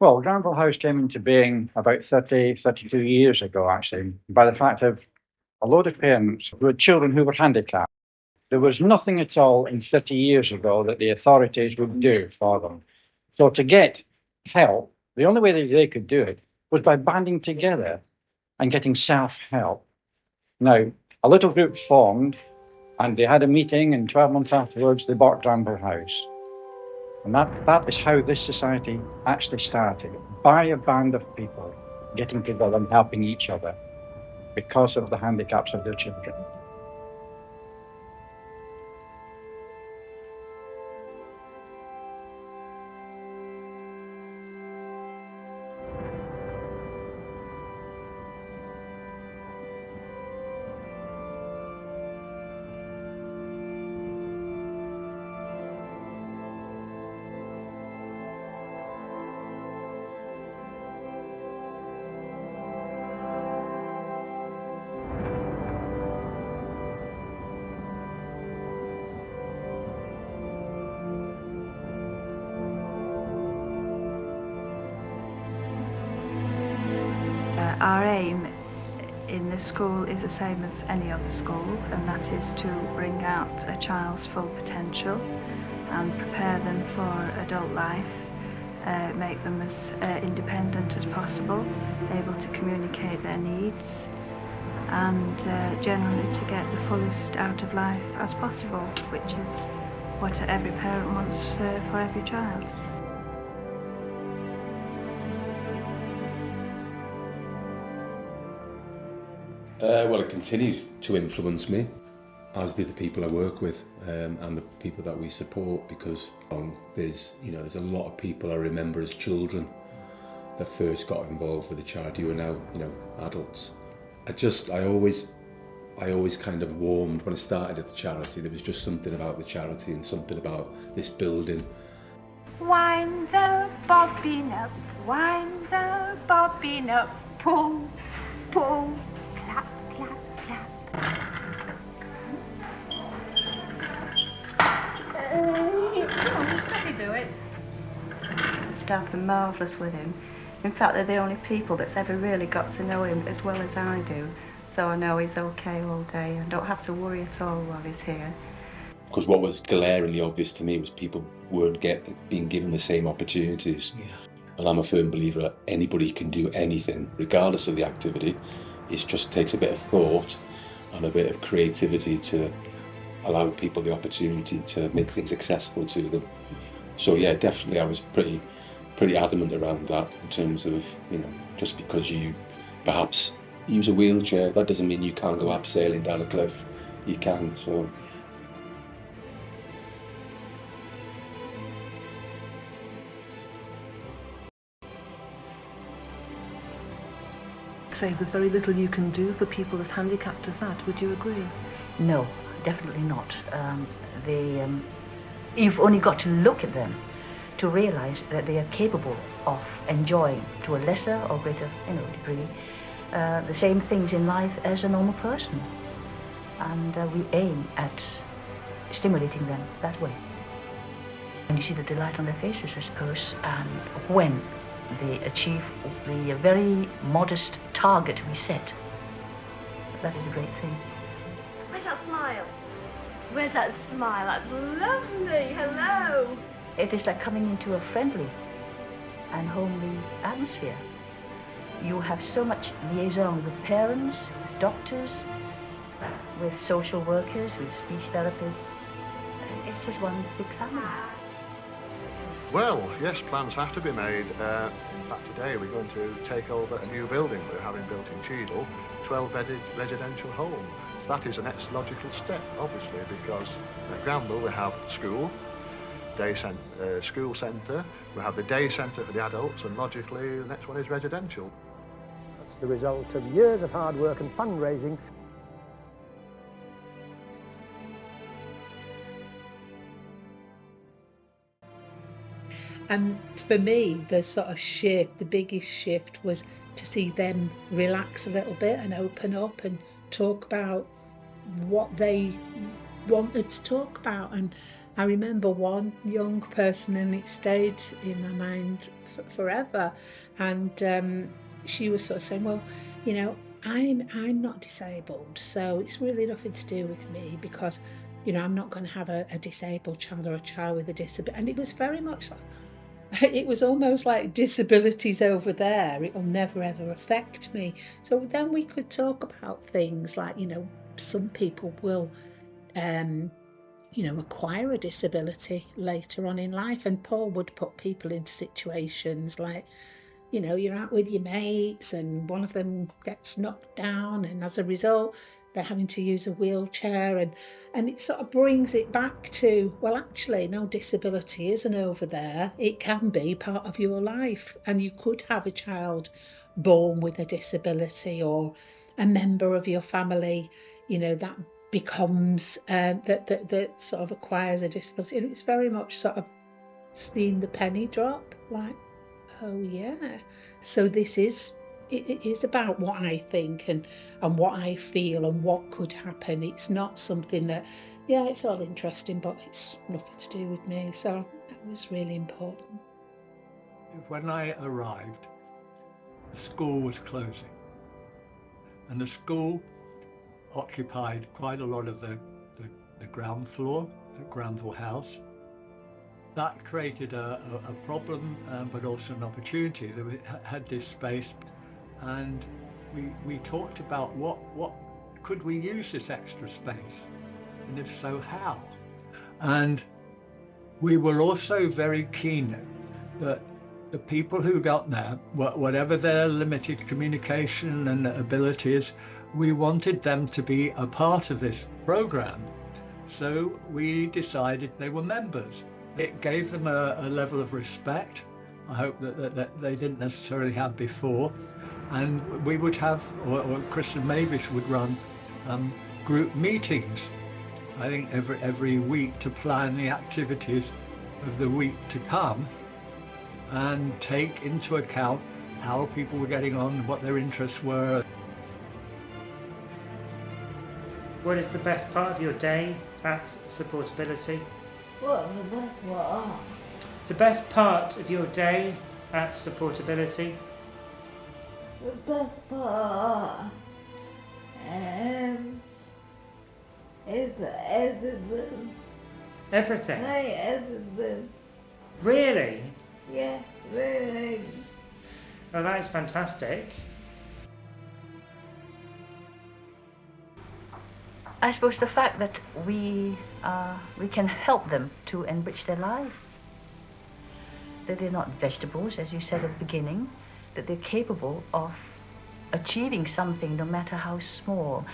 Well, Granville House came into being about 30, 32 years ago, actually, by the fact of a load of parents who had children who were handicapped. There was nothing at all in 30 years ago that the authorities would do for them. So to get help, the only way that they could do it was by banding together and getting self-help. Now, a little group formed and they had a meeting, and 12 months afterwards, they bought Granville House. And that is how this society actually started, by a band of people getting together and helping each other because of the handicaps of their children. Our aim in the school is the same as any other school, and that is to bring out a child's full potential and prepare them for adult life, make them as independent as possible, able to communicate their needs, and generally to get the fullest out of life as possible, which is what every parent wants for every child. Well, it continues to influence me, as do the people I work with and the people that we support, because there's a lot of people I remember as children that first got involved with the charity who are now adults. I always kind of warmed when I started at the charity. There was just something about the charity and something about this building. Wind the bobbin up, wind the bobbin up, pull, pull. Clap, clap, clap. Steady, do it. The staff are marvellous with him. In fact, they're the only people that's ever really got to know him as well as I do. So I know he's okay all day and don't have to worry at all while he's here. Because what was glaringly obvious to me was people weren't being given the same opportunities. Yeah. And I'm a firm believer that anybody can do anything, regardless of the activity. It just takes a bit of thought and a bit of creativity to allow people the opportunity to make things accessible to them. So yeah, definitely I was pretty adamant around that, in terms of, just because you perhaps use a wheelchair, that doesn't mean you can't go abseiling down a cliff. You can, so. Say there's very little you can do for people as handicapped as that. Would you agree? No, definitely not. You've only got to look at them to realise that they are capable of enjoying, to a lesser or greater degree, the same things in life as a normal person. And we aim at stimulating them that way. And you see the delight on their faces, I suppose, and when they achieve the very modest target we set. That is a great thing. Where's that smile? Where's that smile? That's lovely. Hello. It is like coming into a friendly and homely atmosphere. You have so much liaison with parents, doctors, with social workers, with speech therapists. It's just one big family. Well, yes, plans have to be made. In fact, today we're going to take over a new building we're having built in Cheadle, 12-bedded residential home. That is the next logical step, obviously, because at Granville we have school, school centre, we have the day centre for the adults, and logically the next one is residential. That's the result of years of hard work and fundraising. And for me, the sort of shift, the biggest shift was to see them relax a little bit and open up and talk about what they wanted to talk about. And I remember one young person, and it stayed in my mind forever. And she was sort of saying, well, you know, I'm not disabled, so it's really nothing to do with me, because, you know, I'm not going to have a disabled child or a child with a disability. And it was very much like, it was almost like disabilities over there, it will never ever affect me. So then we could talk about things like, you know, some people will you know, acquire a disability later on in life. And Paul would put people into situations like, you know, you're out with your mates and one of them gets knocked down, and as a result they're having to use a wheelchair, and it sort of brings it back to, well, actually, no, disability isn't over there. It can be part of your life, and you could have a child born with a disability, or a member of your family, you know, that becomes that sort of acquires a disability. And it's very much sort of seeing the penny drop, like, oh yeah, so this is, it is about what I think and what I feel and what could happen. It's not something that, yeah, it's all interesting, but it's nothing to do with me. So that was really important. When I arrived, the school was closing, and the school occupied quite a lot of the ground floor, the Granville House. That created a problem, but also an opportunity. That we had this space, and we talked about what could we use this extra space, and if so, how. And we were also very keen that the people who got there, whatever their limited communication and abilities, we wanted them to be a part of this program. So we decided they were members. It gave them a level of respect, I hope that they didn't necessarily have before. And we would have, or Kristen Mavis would run group meetings, I think every week, to plan the activities of the week to come and take into account how people were getting on, what their interests were. What is the best part of your day at Supportability? What the best part? The best part of your day at Supportability? The best part is everything. Everything? Like everything. Really? Yeah, really. Oh, that is fantastic. I suppose the fact that we can help them to enrich their life, that they're not vegetables, as you said at the beginning, that they're capable of achieving something no matter how small.